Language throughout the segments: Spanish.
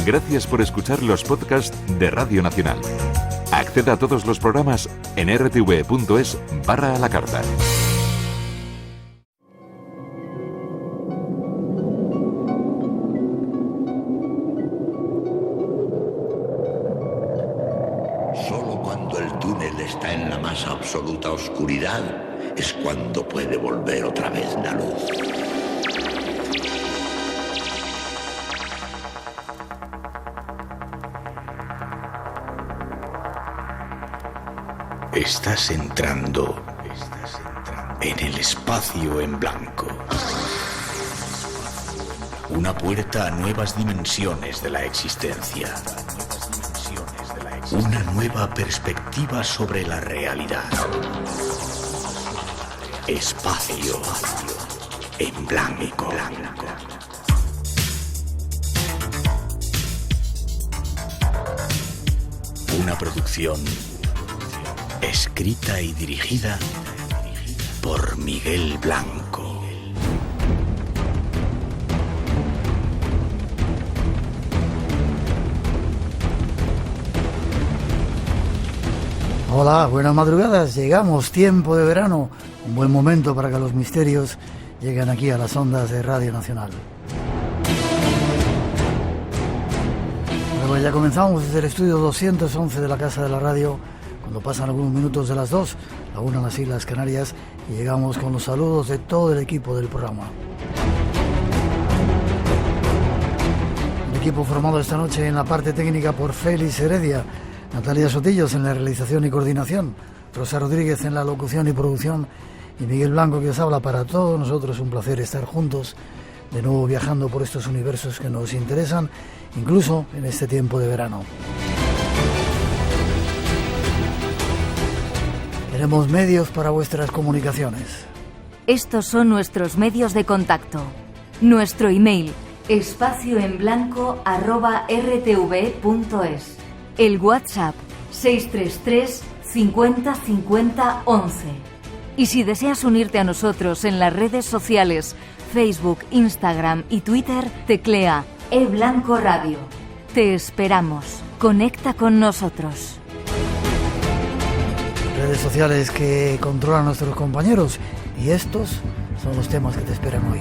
Gracias por escuchar los podcasts de Radio Nacional. Acceda a todos los programas en rtv.es/a la carta. Solo cuando el túnel está en la más absoluta oscuridad es cuando puede volver otra vez la luz. Estás entrando en el espacio en blanco. Una puerta a nuevas dimensiones de la existencia. Una nueva perspectiva sobre la realidad. Espacio en blanco. Una producción escrita y dirigida por Miguel Blanco. Hola, buenas madrugadas. Llegamos, tiempo de verano. Un buen momento para que los misterios lleguen aquí a las ondas de Radio Nacional. Bueno, ya comenzamos desde el estudio 211 de la Casa de la Radio, cuando pasan algunos minutos de las 2, la 1 en las Islas Canarias, y llegamos con los saludos de todo el equipo del programa. El equipo formado esta noche en la parte técnica por Félix Heredia, Natalia Sotillos en la realización y coordinación, Rosa Rodríguez en la locución y producción, y Miguel Blanco que os habla. Para todos nosotros un placer estar juntos, de nuevo viajando por estos universos que nos interesan, incluso en este tiempo de verano. Tenemos medios para vuestras comunicaciones. Estos son nuestros medios de contacto. Nuestro email, espacioenblanco@rtv.es. El WhatsApp, 633 50 50 11. Y si deseas unirte a nosotros en las redes sociales, Facebook, Instagram y Twitter, teclea eBlanco Radio. Te esperamos. Conecta con nosotros. Redes sociales que controlan nuestros compañeros, y estos son los temas que te esperan hoy.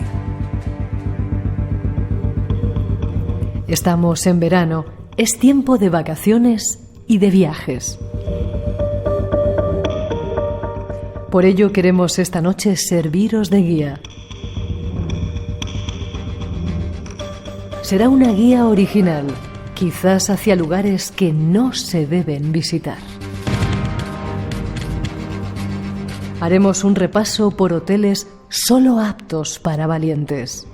Estamos en verano, es tiempo de vacaciones y de viajes. Por ello queremos esta noche serviros de guía. Será una guía original, quizás hacia lugares que no se deben visitar. Haremos un repaso por hoteles solo aptos para valientes.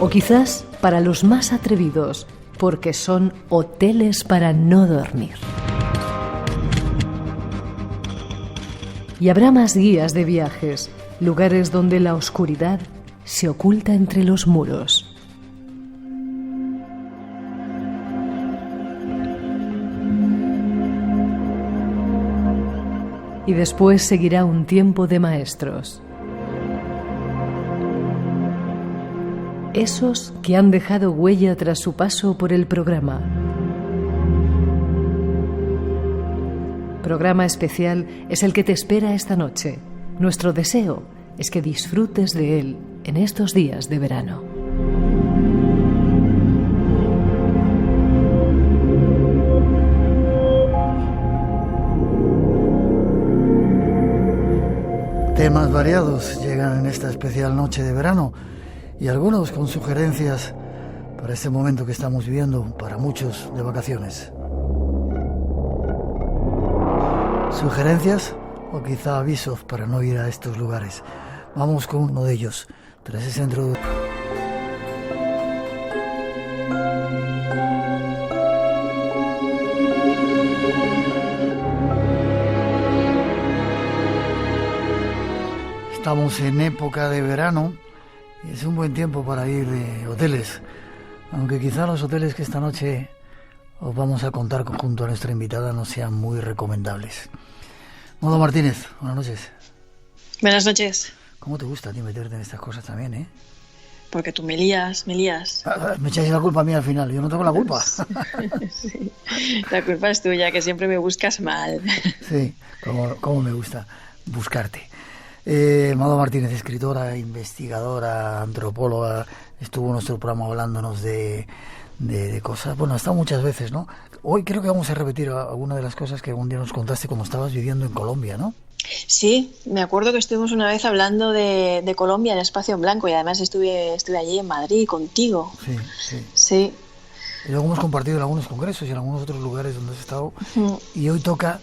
O quizás para los más atrevidos, porque son hoteles para no dormir. Y habrá más guías de viajes, lugares donde la oscuridad se oculta entre los muros. Y después seguirá un tiempo de maestros. Esos que han dejado huella tras su paso por el programa. Programa especial es el que te espera esta noche. Nuestro deseo es que disfrutes de él en estos días de verano. Temas variados llegan en esta especial noche de verano, y algunos con sugerencias para este momento que estamos viviendo, para muchos de vacaciones. Sugerencias o quizá avisos para no ir a estos lugares. Vamos con uno de ellos, tras ese introducción. Estamos en época de verano y es un buen tiempo para ir de hoteles, aunque quizá los hoteles que esta noche os vamos a contar junto a nuestra invitada no sean muy recomendables. Modo Martínez, buenas noches. Buenas noches. ¿Cómo te gusta a ti meterte en estas cosas también, eh? porque tú me lías. Me echáis la culpa a mí al final, yo no tengo la culpa. Sí. La culpa es tuya, que siempre me buscas mal. Sí, como me gusta buscarte. Mado Martínez, escritora, investigadora, antropóloga, estuvo en nuestro programa hablándonos de cosas. Bueno, ha estado muchas veces, ¿no? Hoy creo que vamos a repetir alguna de las cosas que algún día nos contaste cuando estabas viviendo en Colombia, ¿no? Sí, me acuerdo que estuvimos una vez hablando de Colombia en Espacio en Blanco y además estuve allí en Madrid contigo. Sí. Y luego hemos compartido en algunos congresos y en algunos otros lugares donde has estado. Y hoy toca,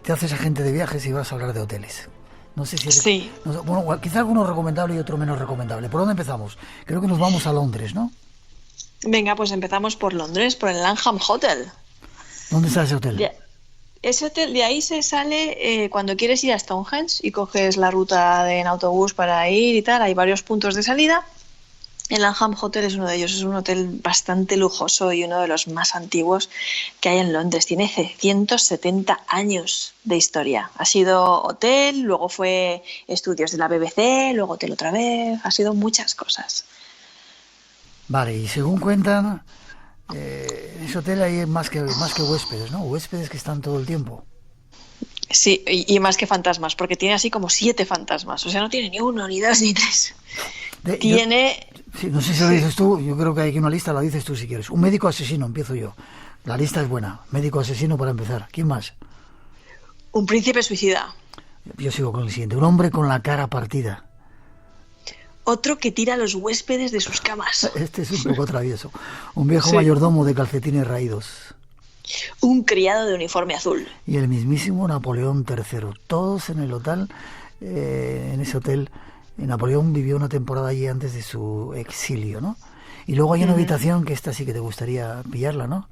te haces agente de viajes y vas a hablar de hoteles. No sé si... Sí. Bueno, quizá alguno recomendable y otro menos recomendable. ¿Por dónde empezamos? Creo que nos vamos a Londres, ¿no? Venga, pues empezamos por Londres, por el Langham Hotel. ¿Dónde está ese hotel? Ese hotel, de ahí se sale cuando quieres ir a Stonehenge y coges la ruta en autobús para ir y tal. Hay varios puntos de salida. El Langham Hotel es uno de ellos. Es un hotel bastante lujoso y uno de los más antiguos que hay en Londres. Tiene 170 años de historia. Ha sido hotel, luego fue estudios de la BBC, luego hotel otra vez. Ha sido muchas cosas. Vale, y según cuentan, en ese hotel hay más que huéspedes, ¿no? Huéspedes que están todo el tiempo. Sí, y más que fantasmas, porque tiene así como 7 fantasmas. O sea, no tiene ni 1, ni 2, ni 3. Sí, no sé si lo dices tú, yo creo que hay aquí una lista, la dices tú si quieres. Un médico asesino, empiezo yo. La lista es buena. Médico asesino para empezar. ¿Quién más? Un príncipe suicida. Yo sigo con el siguiente. Un hombre con la cara partida. Otro que tira a los huéspedes de sus camas. Este es un poco travieso. Un viejo mayordomo de calcetines raídos. Un criado de uniforme azul. Y el mismísimo Napoleón III. Todos en el hotel, en ese hotel. Napoleón vivió una temporada allí antes de su exilio, ¿no? Y luego hay una habitación que esta sí que te gustaría pillarla, ¿no?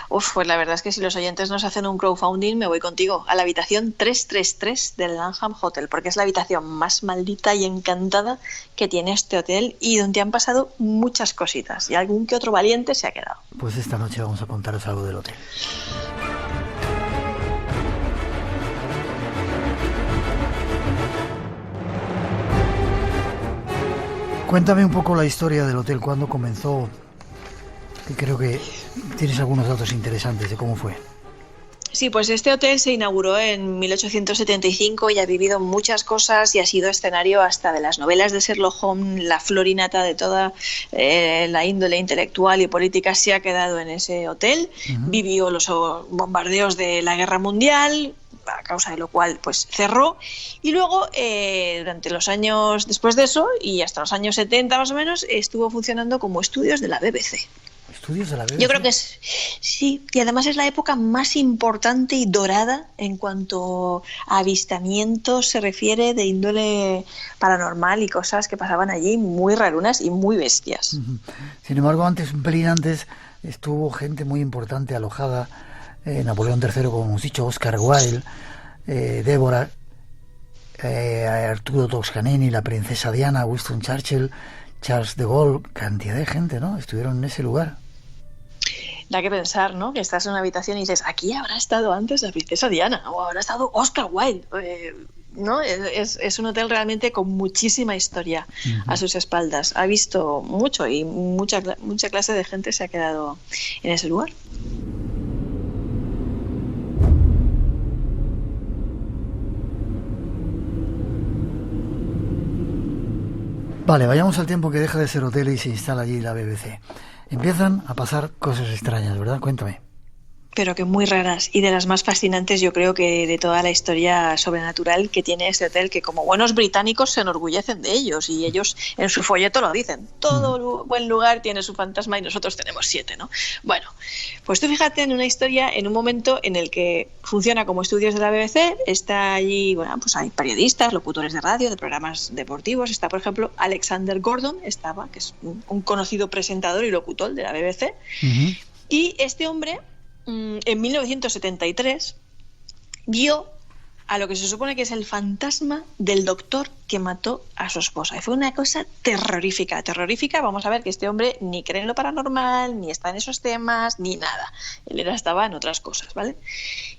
Pues la verdad es que si los oyentes nos hacen un crowdfunding, me voy contigo a la habitación 333 del Langham Hotel, porque es la habitación más maldita y encantada que tiene este hotel y donde han pasado muchas cositas y algún que otro valiente se ha quedado. Pues esta noche vamos a contaros algo del hotel. Cuéntame un poco la historia del hotel, cuándo comenzó, que creo que tienes algunos datos interesantes de cómo fue. Sí, pues este hotel se inauguró en 1875 y ha vivido muchas cosas y ha sido escenario hasta de las novelas de Sherlock Holmes. La florinata de toda la índole intelectual y política se ha quedado en ese hotel. Vivió los bombardeos de la Guerra Mundial, a causa de lo cual pues cerró, y luego durante los años después de eso y hasta los años 70 más o menos estuvo funcionando como estudios de la BBC. ¿Estudios de la BBC? Yo creo que sí, y además es la época más importante y dorada en cuanto a avistamientos se refiere, de índole paranormal y cosas que pasaban allí muy rarunas y muy bestias. Sin embargo, un pelín antes estuvo gente muy importante alojada. Napoleón III, como hemos dicho, Oscar Wilde, Débora, Arturo Toscanini, la princesa Diana, Winston Churchill, Charles de Gaulle, cantidad de gente, ¿no? Estuvieron en ese lugar. Da que pensar, ¿no? Que estás en una habitación y dices, aquí habrá estado antes la princesa Diana o habrá estado Oscar Wilde. ¿No? Es un hotel realmente con muchísima historia a sus espaldas. Ha visto mucho y mucha clase de gente se ha quedado en ese lugar. Vale, vayamos al tiempo que deja de ser hotel y se instala allí la BBC. Empiezan a pasar cosas extrañas, ¿verdad? Cuéntame. Pero que muy raras y de las más fascinantes, yo creo, que de toda la historia sobrenatural que tiene este hotel, que como buenos británicos se enorgullecen de ellos y ellos en su folleto lo dicen. Todo buen lugar tiene su fantasma y nosotros tenemos 7, ¿no? Bueno, pues tú fíjate en una historia, en un momento en el que funciona como estudios de la BBC, está allí, bueno, pues hay periodistas, locutores de radio, de programas deportivos, está por ejemplo Alexander Gordon, que es un conocido presentador y locutor de la BBC, y este hombre en 1973 vio a lo que se supone que es el fantasma del doctor que mató a su esposa. Y fue una cosa terrorífica. Vamos a ver que este hombre ni cree en lo paranormal, ni está en esos temas, ni nada. Él estaba en otras cosas, ¿vale?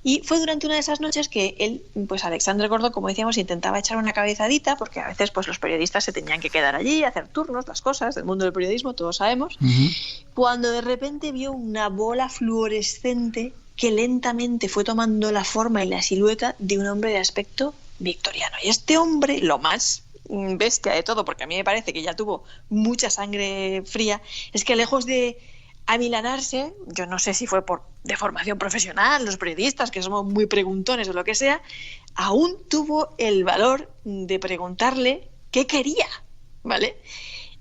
Y fue durante una de esas noches que él, pues Alexander Gordon, como decíamos, intentaba echar una cabezadita, porque a veces pues los periodistas se tenían que quedar allí, hacer turnos, las cosas del mundo del periodismo, todos sabemos. Cuando de repente vio una bola fluorescente que lentamente fue tomando la forma y la silueta de un hombre de aspecto victoriano. Y este hombre, lo más bestia de todo, porque a mí me parece que ya tuvo mucha sangre fría, es que lejos de amilanarse, yo no sé si fue por deformación profesional, los periodistas, que somos muy preguntones o lo que sea, aún tuvo el valor de preguntarle qué quería, ¿vale?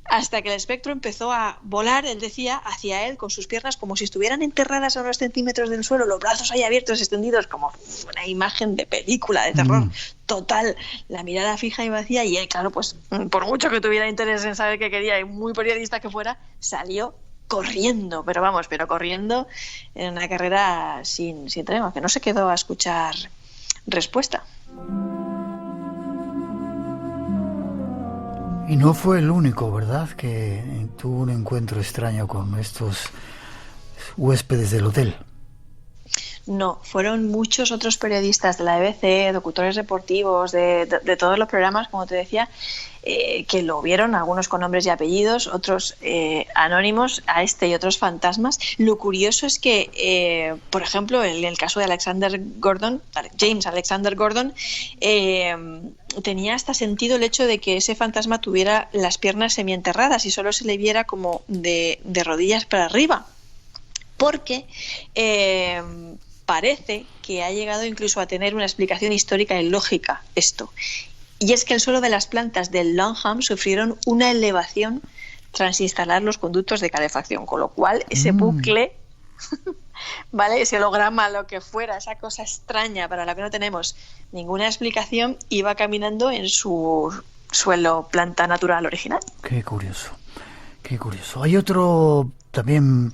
Hasta que el espectro empezó a volar, él decía, hacia él con sus piernas como si estuvieran enterradas a unos centímetros del suelo, los brazos ahí abiertos, extendidos, como una imagen de película de terror total, la mirada fija y vacía, y él, claro, pues por mucho que tuviera interés en saber qué quería y muy periodista que fuera, salió corriendo, pero corriendo en una carrera sin tregua, que no se quedó a escuchar respuesta. Y no fue el único, ¿verdad?, que tuvo un encuentro extraño con estos huéspedes del hotel. No, fueron muchos otros periodistas de la BBC, locutores deportivos, de todos los programas, como te decía, que lo vieron, algunos con nombres y apellidos, otros anónimos, a este y otros fantasmas. Lo curioso es que, por ejemplo, en el caso de James Alexander Gordon, tenía hasta sentido el hecho de que ese fantasma tuviera las piernas semienterradas y solo se le viera como de rodillas para arriba, porque parece que ha llegado incluso a tener una explicación histórica y lógica esto. Y es que el suelo de las plantas del Langham sufrieron una elevación tras instalar los conductos de calefacción, con lo cual ese bucle, ¿vale?, ese holograma, lo que fuera, esa cosa extraña para la que no tenemos ninguna explicación, iba caminando en su suelo planta natural original. Qué curioso, qué curioso. Hay otro también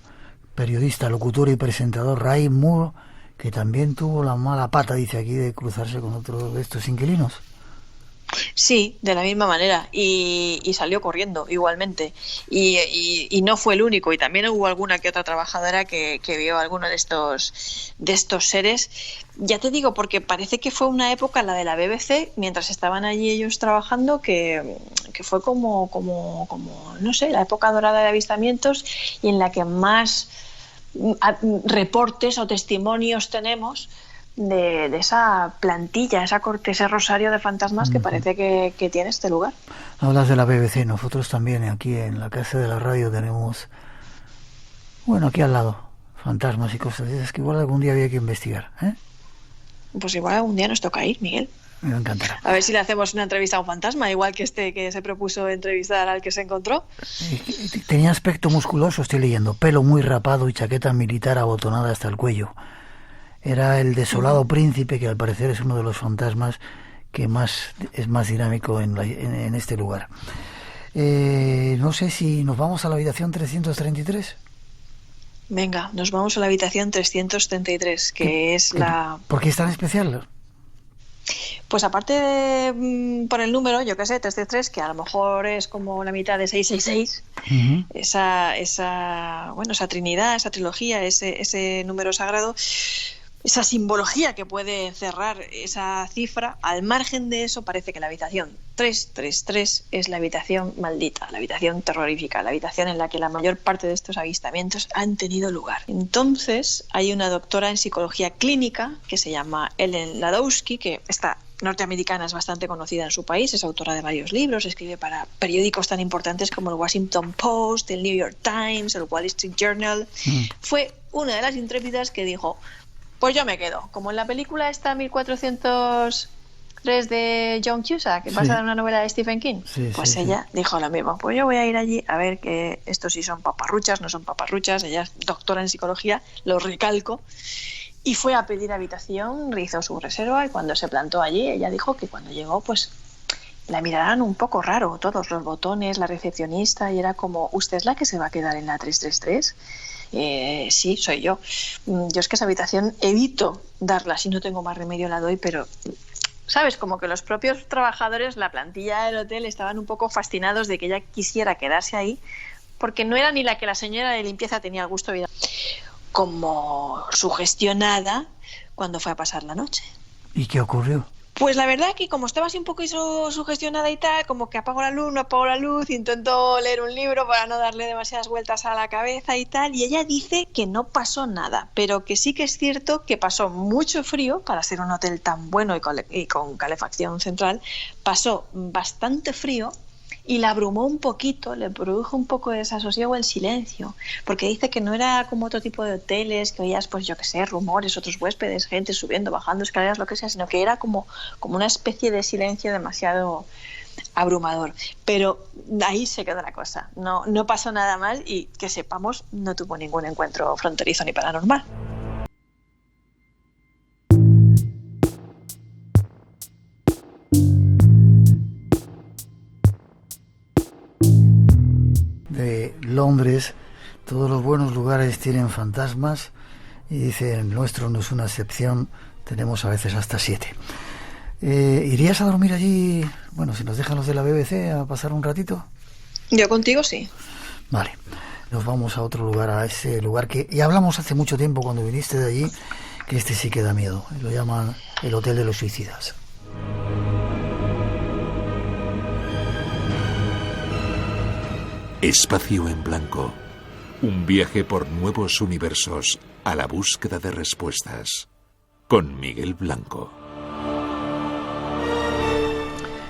periodista, locutor y presentador, Ray Moore, que también tuvo la mala pata, dice aquí, de cruzarse con otro de estos inquilinos. Sí, de la misma manera, y salió corriendo igualmente, y no fue el único, y también hubo alguna que otra trabajadora que vio a alguno de estos seres. Ya te digo, porque parece que fue una época, la de la BBC, mientras estaban allí ellos trabajando, que fue como no sé, la época dorada de avistamientos, y en la que más reportes o testimonios tenemos de esa plantilla, esa corte, ese rosario de fantasmas que parece que tiene este lugar. Hablas de la BBC, nosotros también aquí en la casa de la radio tenemos, bueno, aquí al lado, fantasmas y cosas. Es que igual algún día había que investigar, ¿eh? Pues igual algún día nos toca ir, Miguel. Me encantará. A ver si le hacemos una entrevista a un fantasma, igual que este que se propuso entrevistar al que se encontró. Tenía aspecto musculoso, estoy leyendo, pelo muy rapado y chaqueta militar abotonada hasta el cuello. Era el desolado príncipe, que al parecer es uno de los fantasmas que es más dinámico en este lugar. No sé si nos vamos a la habitación 333. Venga, nos vamos a la habitación 333, que es la... ¿Por qué es tan especial? Pues aparte de por el número, yo qué sé, 333, que a lo mejor es como la mitad de 666, esa trinidad, esa trilogía, ese número sagrado, esa simbología que puede cerrar esa cifra, al margen de eso parece que la habitación 333 es la habitación maldita, la habitación terrorífica, la habitación en la que la mayor parte de estos avistamientos han tenido lugar. Entonces hay una doctora en psicología clínica que se llama Ellen Ladowski, que esta norteamericana es bastante conocida en su país, es autora de varios libros, escribe para periódicos tan importantes como el Washington Post, el New York Times, el Wall Street Journal. Fue una de las intrépidas que dijo: pues yo me quedo, como en la película esta 1403 de John Cusack, que pasa en una novela de Stephen King. Ella dijo lo mismo: pues yo voy a ir allí a ver que estos sí son paparruchas, no son paparruchas. Ella es doctora en psicología, lo recalco, y fue a pedir habitación, hizo su reserva, y cuando se plantó allí, ella dijo que cuando llegó, pues la miraran un poco raro, todos los botones, la recepcionista, y era como: ¿usted es la que se va a quedar en la 333? Sí, soy yo. Yo es que esa habitación evito darla, si no tengo más remedio la doy, pero ¿sabes? Como que los propios trabajadores, la plantilla del hotel, estaban un poco fascinados de que ella quisiera quedarse ahí, porque no era ni la que la señora de limpieza tenía el gusto de vida, como sugestionada cuando fue a pasar la noche. ¿Y qué ocurrió? Pues la verdad que como estaba así un poco sugestionada y tal, como que apagó la luz, no apagó la luz, intentó leer un libro para no darle demasiadas vueltas a la cabeza y tal, y ella dice que no pasó nada, pero que sí que es cierto que pasó mucho frío, para ser un hotel tan bueno y con calefacción central, pasó bastante frío y la abrumó un poquito, le produjo un poco de desasosiego el silencio, porque dice que no era como otro tipo de hoteles que oías, pues yo qué sé, rumores, otros huéspedes, gente subiendo, bajando escaleras, lo que sea, sino que era como una especie de silencio demasiado abrumador. Pero ahí se quedó la cosa, no pasó nada mal y que sepamos no tuvo ningún encuentro fronterizo ni paranormal. De Londres, todos los buenos lugares tienen fantasmas y dice, el nuestro no es una excepción, tenemos a veces hasta 7. ¿Irías a dormir allí, bueno, si nos dejan los de la BBC, a pasar un ratito? Yo contigo sí. Vale, nos vamos a otro lugar, a ese lugar que ya hablamos hace mucho tiempo cuando viniste de allí, que este sí que da miedo, lo llaman el Hotel de los Suicidas. Espacio en blanco. Un viaje por nuevos universos a la búsqueda de respuestas. Con Miguel Blanco.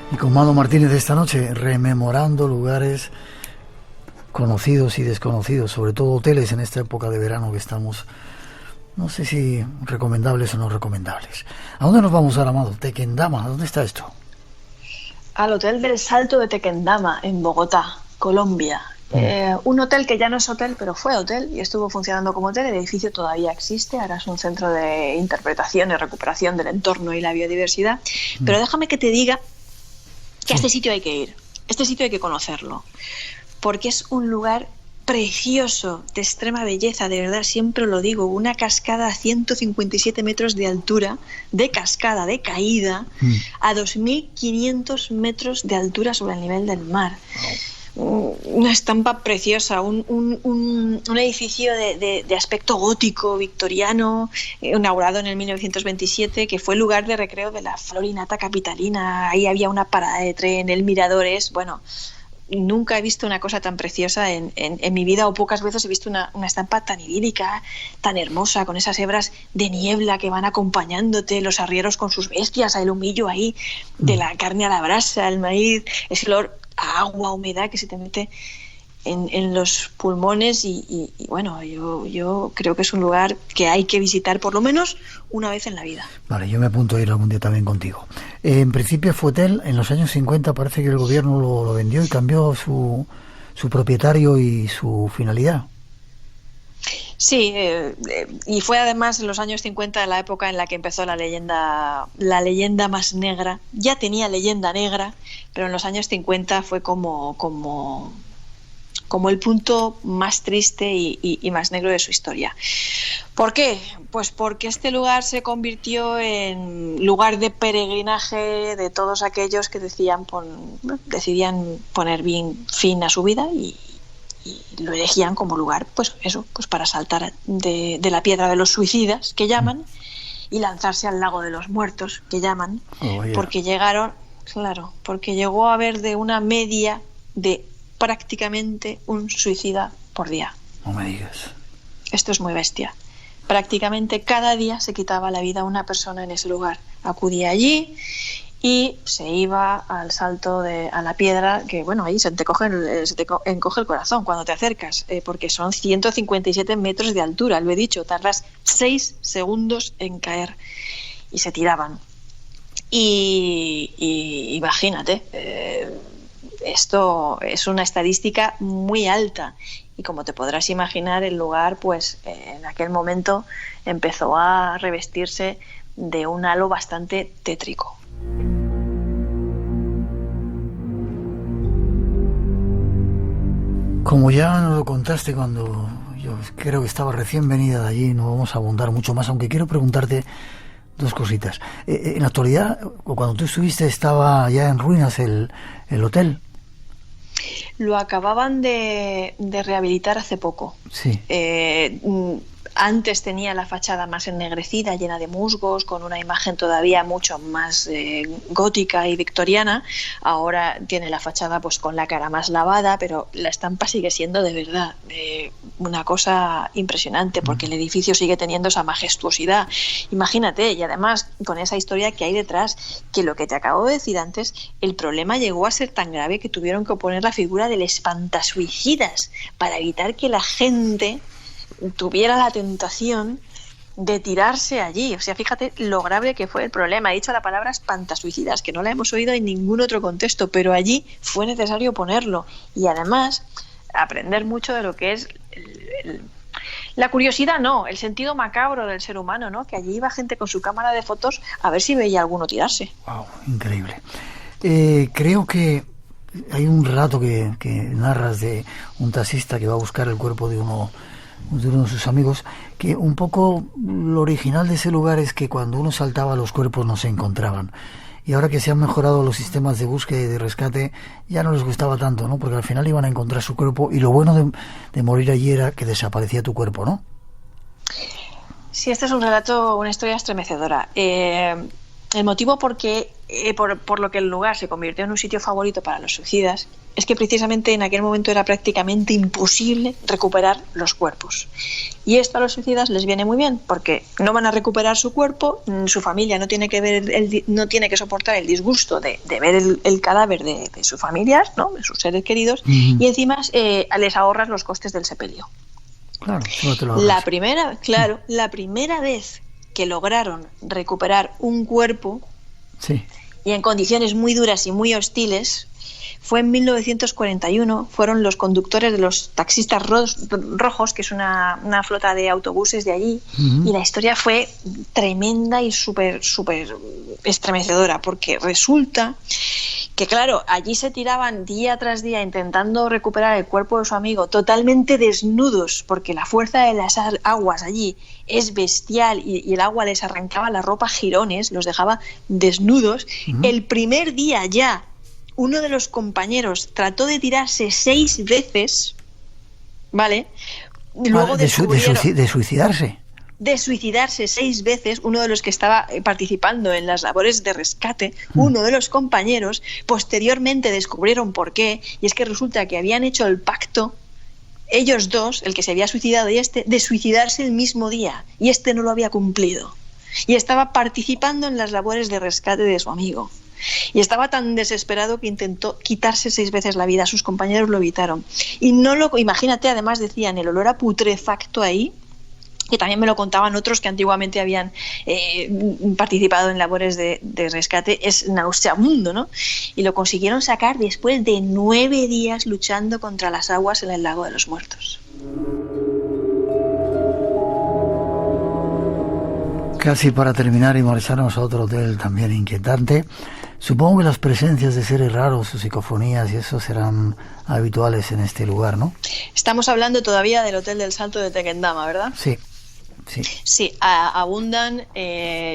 Y con Mado Martínez esta noche, rememorando lugares conocidos y desconocidos, sobre todo hoteles en esta época de verano que estamos, no sé si recomendables o no recomendables. ¿A dónde nos vamos ahora, Mado? Tequendama, ¿dónde está esto? Al Hotel del Salto de Tequendama, en Bogotá, Colombia. Un hotel que ya no es hotel, pero fue hotel y estuvo funcionando como hotel. El edificio todavía existe, ahora es un centro de interpretación y recuperación del entorno y la biodiversidad. Pero déjame que te diga que a este sitio hay que ir, este sitio hay que conocerlo, porque es un lugar precioso, de extrema belleza, de verdad, siempre lo digo, una cascada a 157 metros de altura, de cascada, de caída, a 2.500 metros de altura sobre el nivel del mar. Una estampa preciosa, un edificio de aspecto gótico, victoriano, inaugurado en el 1927, que fue lugar de recreo de la florinata capitalina. Ahí había una parada de tren, el mirador es, bueno, nunca he visto una cosa tan preciosa en mi vida, o pocas veces he visto una estampa tan idílica, tan hermosa, con esas hebras de niebla que van acompañándote, los arrieros con sus bestias, el humillo ahí, de la carne a la brasa, el maíz, ese olor a agua, humedad que se te mete en los pulmones y bueno, yo creo que es un lugar que hay que visitar por lo menos una vez en la vida. Vale, yo me apunto a ir algún día también contigo. En principio fue hotel, en los años 50 parece que el gobierno lo vendió y cambió su propietario y su finalidad. Sí, y fue además en los años 50 la época en la que empezó la leyenda más negra. Ya tenía leyenda negra, pero en los años 50 fue como el punto más triste y más negro de su historia. ¿Por qué? Pues porque este lugar se convirtió en lugar de peregrinaje de todos aquellos que decidían poner fin a su vida y lo elegían como lugar, pues eso, pues para saltar de la piedra de los suicidas, que llaman, y lanzarse al lago de los muertos, que llaman, porque llegó a haber de una media de prácticamente un suicida por día. No me digas. Esto es muy bestia. Prácticamente cada día se quitaba la vida una persona en ese lugar. Acudía allí y se iba al salto a la piedra, que bueno, ahí se te encoge el corazón cuando te acercas, porque son 157 metros de altura, lo he dicho, tardas 6 segundos en caer, y se tiraban. Y imagínate, esto es una estadística muy alta, y como te podrás imaginar, el lugar pues en aquel momento empezó a revestirse de un halo bastante tétrico. Como ya nos lo contaste cuando yo creo que estaba recién venida de allí, no vamos a abundar mucho más, aunque quiero preguntarte Dos cositas. En la actualidad, cuando tú estuviste, ¿estaba ya en ruinas el hotel? Lo acababan de rehabilitar hace poco. Sí. Antes tenía la fachada más ennegrecida, llena de musgos, con una imagen todavía mucho más gótica y victoriana. Ahora tiene la fachada pues con la cara más lavada, pero la estampa sigue siendo de verdad una cosa impresionante, porque el edificio sigue teniendo esa majestuosidad. Imagínate, y además con esa historia que hay detrás, que lo que te acabo de decir antes, el problema llegó a ser tan grave que tuvieron que poner la figura del espantasuicidas para evitar que la gente tuviera la tentación de tirarse allí. O sea, fíjate lo grave que fue el problema. He dicho la palabra espantasuicidas, que no la hemos oído en ningún otro contexto, pero allí fue necesario ponerlo. Y además, aprender mucho de lo que es la curiosidad, el sentido macabro del ser humano, ¿no? Que allí iba gente con su cámara de fotos a ver si veía alguno tirarse. Wow, increíble. Creo que hay un relato que narras de un taxista que va a buscar el cuerpo de uno de sus amigos, que un poco lo original de ese lugar es que cuando uno saltaba los cuerpos no se encontraban, y ahora que se han mejorado los sistemas de búsqueda y de rescate ya no les gustaba tanto, ¿no? Porque al final iban a encontrar su cuerpo, y lo bueno de morir allí era que desaparecía tu cuerpo, ¿no? Sí, este es un relato, una historia estremecedora. El motivo por lo que el lugar se convirtió en un sitio favorito para los suicidas es que precisamente en aquel momento era prácticamente imposible recuperar los cuerpos. Y esto a los suicidas les viene muy bien, porque no van a recuperar su cuerpo, su familia no tiene que soportar el disgusto de ver el cadáver de sus familias, ¿no? De sus seres queridos, y encima les ahorras los costes del sepelio. Claro, no te lo ahorras. La primera vez que lograron recuperar un cuerpo, sí, y en condiciones muy duras y muy hostiles, fue en 1941. Fueron los conductores de los taxistas rojos, que es una flota de autobuses de allí, y la historia fue tremenda y súper estremecedora, porque resulta que, claro, allí se tiraban día tras día intentando recuperar el cuerpo de su amigo, totalmente desnudos, porque la fuerza de las aguas allí es bestial, y el agua les arrancaba la ropa a jirones, los dejaba desnudos. El primer día ya, uno de los compañeros trató de tirarse 6 veces, ¿vale? Luego de suicidarse. De suicidarse 6 veces, uno de los que estaba participando en las labores de rescate, uno de los compañeros, posteriormente descubrieron por qué, y es que resulta que habían hecho el pacto, ellos dos, el que se había suicidado y de suicidarse el mismo día, y no lo había cumplido, y estaba participando en las labores de rescate de su amigo. Y estaba tan desesperado que intentó quitarse 6 veces la vida. Sus compañeros lo evitaron. Y imagínate, además decían, el olor a putrefacto ahí, que también me lo contaban otros que antiguamente habían participado en labores de rescate, es nauseabundo, ¿no? Y lo consiguieron sacar después de 9 días luchando contra las aguas en el lago de los muertos. Casi para terminar y marcharnos a otro hotel también inquietante, supongo que las presencias de seres raros o psicofonías y eso serán habituales en este lugar, ¿no? Estamos hablando todavía del Hotel del Salto de Tequendama, ¿verdad? Sí. Sí, abundan.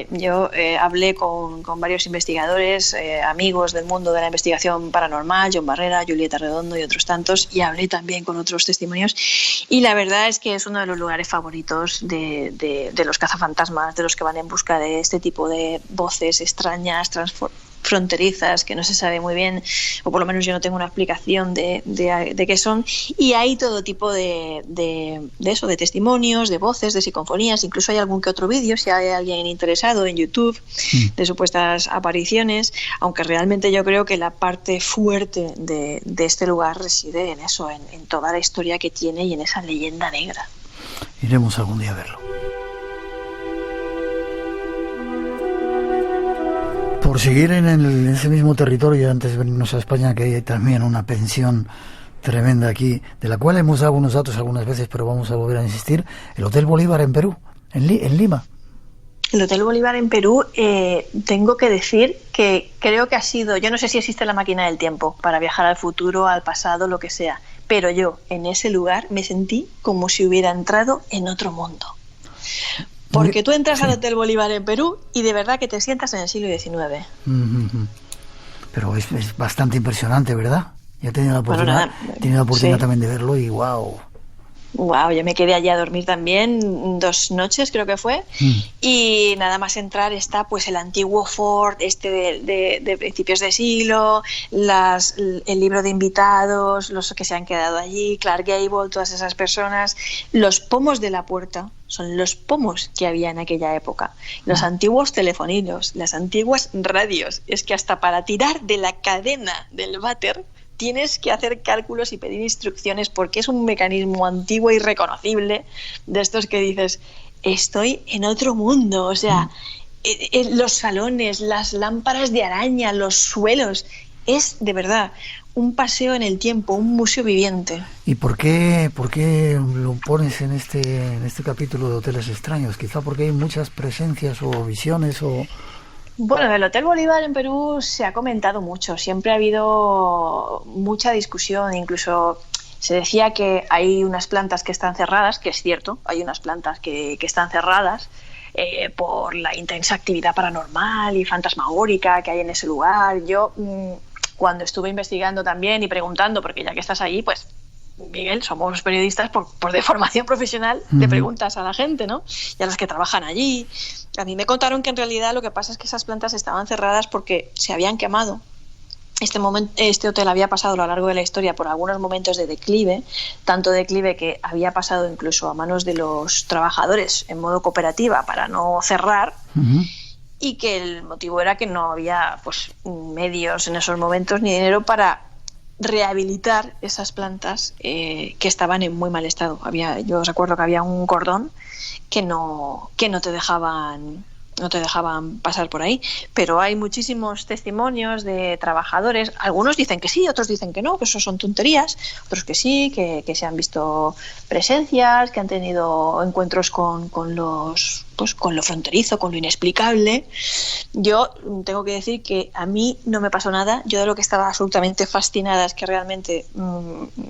Yo hablé con varios investigadores, amigos del mundo de la investigación paranormal, John Barrera, Julieta Redondo y otros tantos, y hablé también con otros testimonios, y la verdad es que es uno de los lugares favoritos de los cazafantasmas, de los que van en busca de este tipo de voces extrañas, fronterizas, que no se sabe muy bien, o por lo menos yo no tengo una explicación de qué son, y hay todo tipo de eso, de testimonios, de voces, de psicofonías. Incluso hay algún que otro vídeo, si hay alguien interesado, en YouTube, de supuestas apariciones, aunque realmente yo creo que la parte fuerte de este lugar reside en eso, en toda la historia que tiene y en esa leyenda negra. Iremos algún día a verlo. Por seguir en ese mismo territorio, antes de venirnos a España, que hay también una pensión tremenda aquí, de la cual hemos dado unos datos algunas veces, pero vamos a volver a insistir, el Hotel Bolívar en Perú, en Lima. El Hotel Bolívar en Perú, tengo que decir que creo que ha sido, yo no sé si existe la máquina del tiempo para viajar al futuro, al pasado, lo que sea, pero yo en ese lugar me sentí como si hubiera entrado en otro mundo. Porque tú entras al Hotel Bolívar en Perú y de verdad que te sientas en el siglo XIX. Pero es bastante impresionante, ¿verdad? Yo he tenido la oportunidad también de verlo y wow. Wow, yo me quedé allí a dormir también 2 noches, creo que fue, y nada más entrar está pues el antiguo Ford de principios de siglo, el libro de invitados, los que se han quedado allí, Clark Gable, todas esas personas, los pomos de la puerta son los pomos que había en aquella época, los antiguos telefoninos, las antiguas radios, es que hasta para tirar de la cadena del váter tienes que hacer cálculos y pedir instrucciones porque es un mecanismo antiguo y reconocible de estos que dices, estoy en otro mundo, o sea, los salones, las lámparas de araña, los suelos, es de verdad un paseo en el tiempo, un museo viviente. ¿Y por qué lo pones en este capítulo de Hoteles Extraños? Quizá porque hay muchas presencias o visiones o... Bueno, el Hotel Bolívar en Perú se ha comentado mucho, siempre ha habido mucha discusión, incluso se decía que hay unas plantas que están cerradas, que es cierto, hay unas plantas que están cerradas por la intensa actividad paranormal y fantasmagórica que hay en ese lugar. Yo, cuando estuve investigando también y preguntando, porque ya que estás ahí, pues Miguel, somos periodistas por de formación profesional, le preguntas a la gente, ¿no? Y a los que trabajan allí. A mí me contaron que en realidad lo que pasa es que esas plantas estaban cerradas porque se habían quemado. Este hotel había pasado a lo largo de la historia por algunos momentos de declive, tanto declive que había pasado incluso a manos de los trabajadores en modo cooperativa para no cerrar, y que el motivo era que no había pues medios en esos momentos ni dinero para rehabilitar esas plantas que estaban en muy mal estado. Yo recuerdo que había un cordón que no te dejaban pasar por ahí, pero hay muchísimos testimonios de trabajadores, algunos dicen que sí, otros dicen que no, que eso son tonterías, otros que sí, que se han visto presencias, que han tenido encuentros con lo fronterizo, con lo inexplicable. Yo tengo que decir que a mí no me pasó nada. Yo de lo que estaba absolutamente fascinada es que realmente,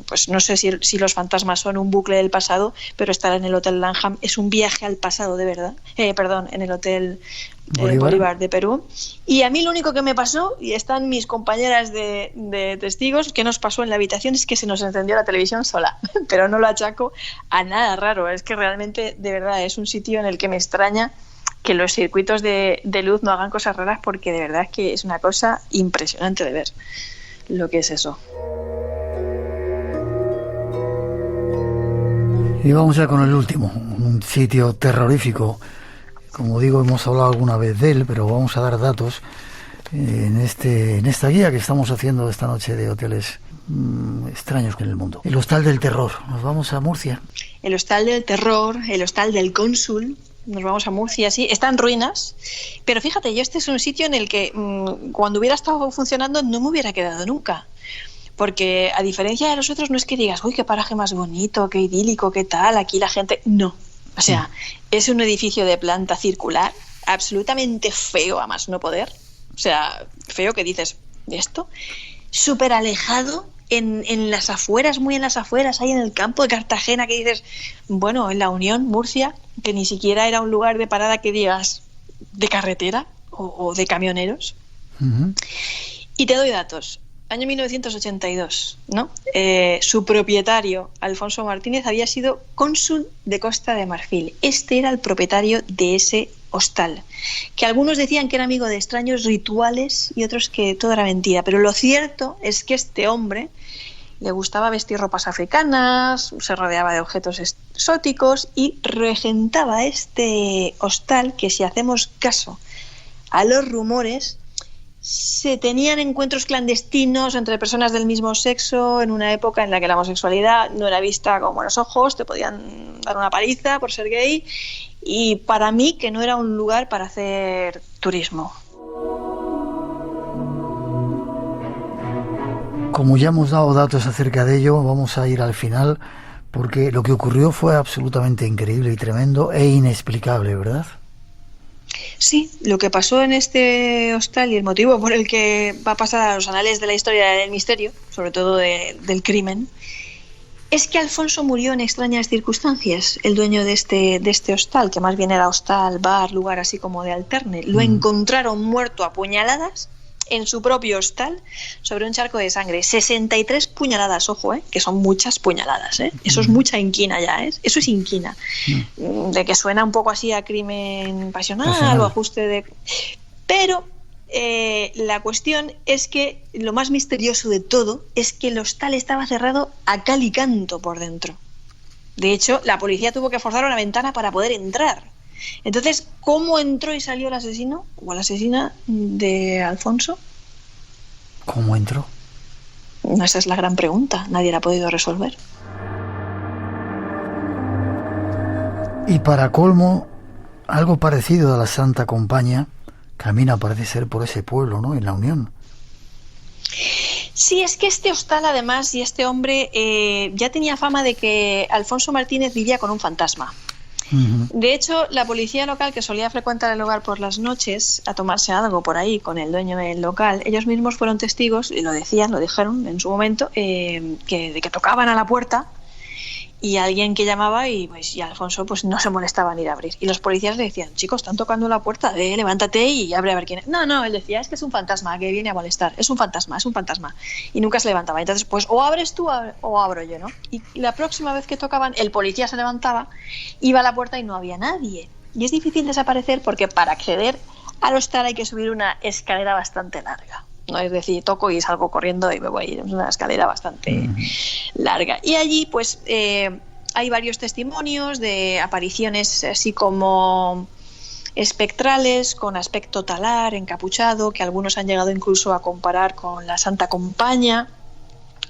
pues no sé si los fantasmas son un bucle del pasado, pero estar en el Hotel Langham es un viaje al pasado de verdad. En el Hotel Bolívar de Perú. Y a mí lo único que me pasó, y están mis compañeras de testigos, que nos pasó en la habitación es que se nos encendió la televisión sola, pero no lo achaco a nada raro. Es que realmente, de verdad, es un sitio en el que me extraña que los circuitos de luz no hagan cosas raras, porque de verdad es que es una cosa impresionante de ver lo que es eso. Y vamos ya con el último, un sitio terrorífico. Como digo, hemos hablado alguna vez de él, pero vamos a dar datos en esta guía que estamos haciendo esta noche de hoteles extraños en el mundo. El Hostal del Terror. Nos vamos a Murcia. El Hostal del Terror, el Hostal del Cónsul. Nos vamos a Murcia, sí. Está en ruinas, pero fíjate, este es un sitio en el que cuando hubiera estado funcionando no me hubiera quedado nunca. Porque a diferencia de los otros no es que digas, uy, qué paraje más bonito, qué idílico, qué tal, aquí la gente... No. O sea, es un edificio de planta circular, absolutamente feo a más no poder. O sea, feo que dices, ¿esto? Súper alejado en las afueras, muy en las afueras, ahí en el campo de Cartagena, que dices, bueno, en la Unión, Murcia, que ni siquiera era un lugar de parada que digas de carretera o de camioneros. Y te doy datos. Año 1982, ¿no? Su propietario, Alfonso Martínez, había sido cónsul de Costa de Marfil. Este era el propietario de ese hostal, que algunos decían que era amigo de extraños rituales y otros que todo era mentira. Pero lo cierto es que este hombre le gustaba vestir ropas africanas, se rodeaba de objetos exóticos y regentaba este hostal que, si hacemos caso a los rumores, se tenían encuentros clandestinos entre personas del mismo sexo en una época en la que la homosexualidad no era vista con buenos ojos, te podían dar una paliza por ser gay, y para mí que no era un lugar para hacer turismo. Como ya hemos dado datos acerca de ello, vamos a ir al final, porque lo que ocurrió fue absolutamente increíble y tremendo e inexplicable, ¿verdad? Sí, lo que pasó en este hostal y el motivo por el que va a pasar a los anales de la historia del misterio, sobre todo del crimen, es que Alfonso murió en extrañas circunstancias. El dueño de este hostal, que más bien era hostal, bar, lugar así como de alterne, lo encontraron muerto a puñaladas en su propio hostal sobre un charco de sangre. 63 puñaladas, ojo, que son muchas puñaladas, eso es mucha inquina ya, eso es inquina, de que suena un poco así a crimen pasional o ajuste de... Pero la cuestión es que lo más misterioso de todo es que el hostal estaba cerrado a cal y canto por dentro. De hecho, la policía tuvo que forzar una ventana para poder entrar. Entonces, ¿cómo entró y salió el asesino o la asesina de Alfonso? ¿Cómo entró? Esa es la gran pregunta. Nadie la ha podido resolver. Y para colmo, algo parecido a la Santa Compañía camina, parece ser, por ese pueblo, ¿no? En La Unión. Sí, es que este hostal, además, y este hombre ya tenía fama de que Alfonso Martínez vivía con un fantasma. De hecho, la policía local, que solía frecuentar el lugar por las noches a tomarse algo por ahí con el dueño del local, ellos mismos fueron testigos y lo dijeron en su momento, de que tocaban a la puerta y alguien que llamaba y Alfonso pues no se molestaba en ir a abrir. Y los policías le decían, chicos, están tocando la puerta, levántate y abre a ver quién es. No, él decía, es que es un fantasma que viene a molestar, es un fantasma. Y nunca se levantaba. Entonces, pues o abres tú o abro yo, ¿no? Y la próxima vez que tocaban, el policía se levantaba, iba a la puerta y no había nadie. Y es difícil desaparecer porque para acceder al hostal hay que subir una escalera bastante larga. No es decir, toco y salgo corriendo y me voy. Es una escalera bastante larga. Y allí, pues, hay varios testimonios de apariciones así como espectrales, con aspecto talar, encapuchado, que algunos han llegado incluso a comparar con la Santa Compañía.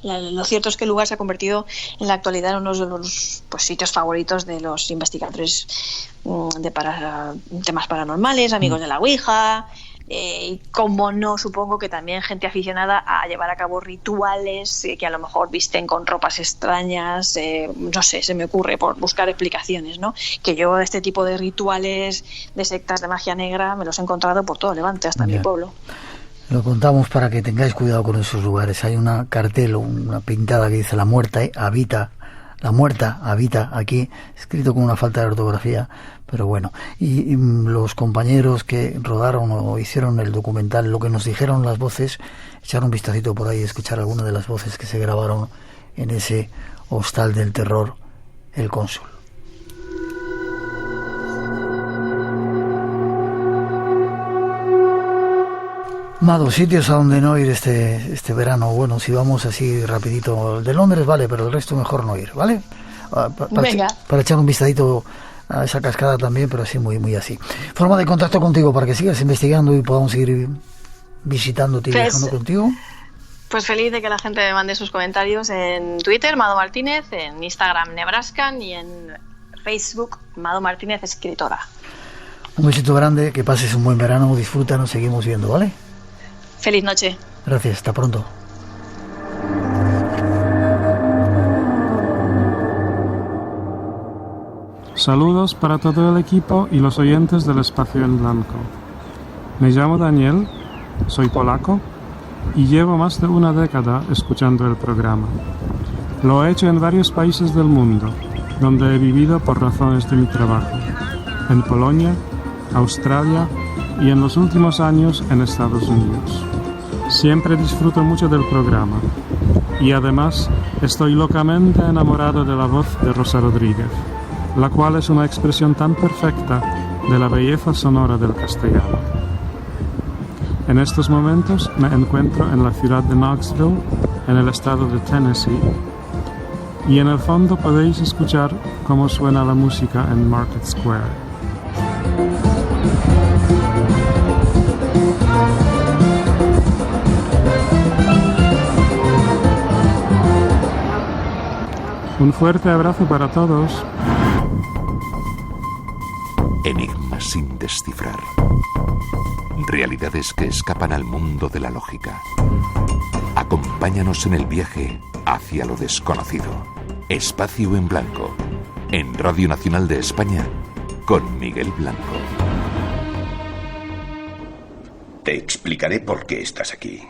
Lo cierto es que el lugar se ha convertido en la actualidad en uno de los sitios favoritos de los investigadores de temas paranormales, amigos de la Ouija. Y como no, supongo que también gente aficionada a llevar a cabo rituales que a lo mejor visten con ropas extrañas, no sé, se me ocurre por buscar explicaciones, ¿no? Que yo este tipo de rituales de sectas de magia negra me los he encontrado por todo Levante, hasta en mi pueblo. Lo contamos para que tengáis cuidado con esos lugares. Hay una cartel o una pintada que dice la muerta habita aquí, escrito con una falta de ortografía, pero bueno. Y los compañeros que rodaron o hicieron el documental, lo que nos dijeron las voces, echar un vistacito por ahí y escuchar alguna de las voces que se grabaron en ese hostal del terror, El Cónsul. Mado, sitios a donde no ir este verano. Bueno, si vamos así rapidito, el de Londres vale, pero el resto mejor no ir, ¿vale? Para echar un vistadito a esa cascada también, pero así muy así. Forma de contacto contigo para que sigas investigando y podamos seguir visitándote y viajando contigo. Pues feliz de que la gente me mande sus comentarios en Twitter, Mado Martínez, en Instagram, Nebraskan, y en Facebook, Mado Martínez, escritora. Un besito grande, que pases un buen verano, disfruta, nos seguimos viendo, ¿vale? Feliz noche. Gracias, hasta pronto. Saludos para todo el equipo y los oyentes del Espacio en Blanco. Me llamo Daniel, soy polaco y llevo más de una década escuchando el programa. Lo he hecho en varios países del mundo, donde he vivido por razones de mi trabajo. En Polonia, Australia y en los últimos años en Estados Unidos. Siempre disfruto mucho del programa y además estoy locamente enamorado de la voz de Rosa Rodríguez, la cual es una expresión tan perfecta de la belleza sonora del castellano. En estos momentos me encuentro en la ciudad de Knoxville, en el estado de Tennessee, y en el fondo podéis escuchar cómo suena la música en Market Square. Un fuerte abrazo para todos. Enigmas sin descifrar. Realidades que escapan al mundo de la lógica. Acompáñanos en el viaje hacia lo desconocido. Espacio en Blanco. En Radio Nacional de España, con Miguel Blanco. Te explicaré por qué estás aquí.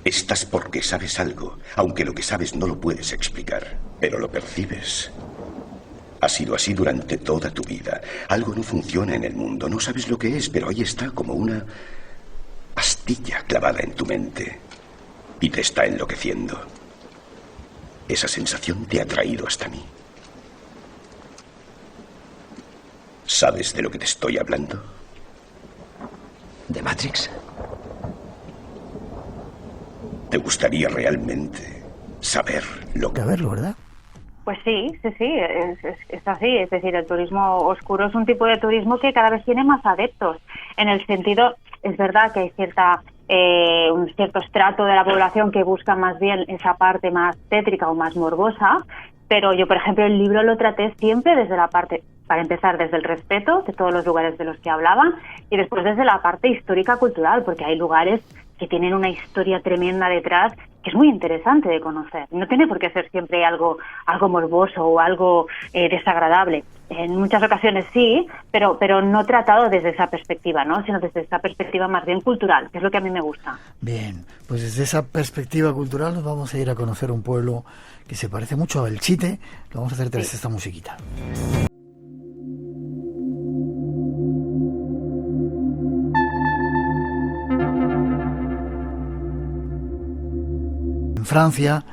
Estás porque sabes algo, aunque lo que sabes no lo puedes explicar, pero lo percibes. Ha sido así durante toda tu vida. Algo no funciona en el mundo, no sabes lo que es, pero ahí está como una astilla clavada en tu mente y te está enloqueciendo. Esa sensación te ha traído hasta mí. ¿Sabes de lo que te estoy hablando? ¿De Matrix? ¿Te gustaría realmente saber lo que... verlo, ¿verdad? Pues sí, es así. Es decir, el turismo oscuro es un tipo de turismo que cada vez tiene más adeptos. En el sentido, es verdad que hay un cierto estrato de la población que busca más bien esa parte más tétrica o más morbosa, pero yo, por ejemplo, el libro lo traté siempre desde la parte, para empezar, desde el respeto de todos los lugares de los que hablaban y después desde la parte histórica-cultural, porque hay lugares que tienen una historia tremenda detrás que es muy interesante de conocer. No tiene por qué ser siempre algo morboso o algo desagradable. En muchas ocasiones sí, pero no tratado desde esa perspectiva, ¿no? Sino desde esa perspectiva más bien cultural, que es lo que a mí me gusta. Bien, pues desde esa perspectiva cultural nos vamos a ir a conocer un pueblo que se parece mucho a Belchite. Lo vamos a hacer tras esta musiquita. En Francia,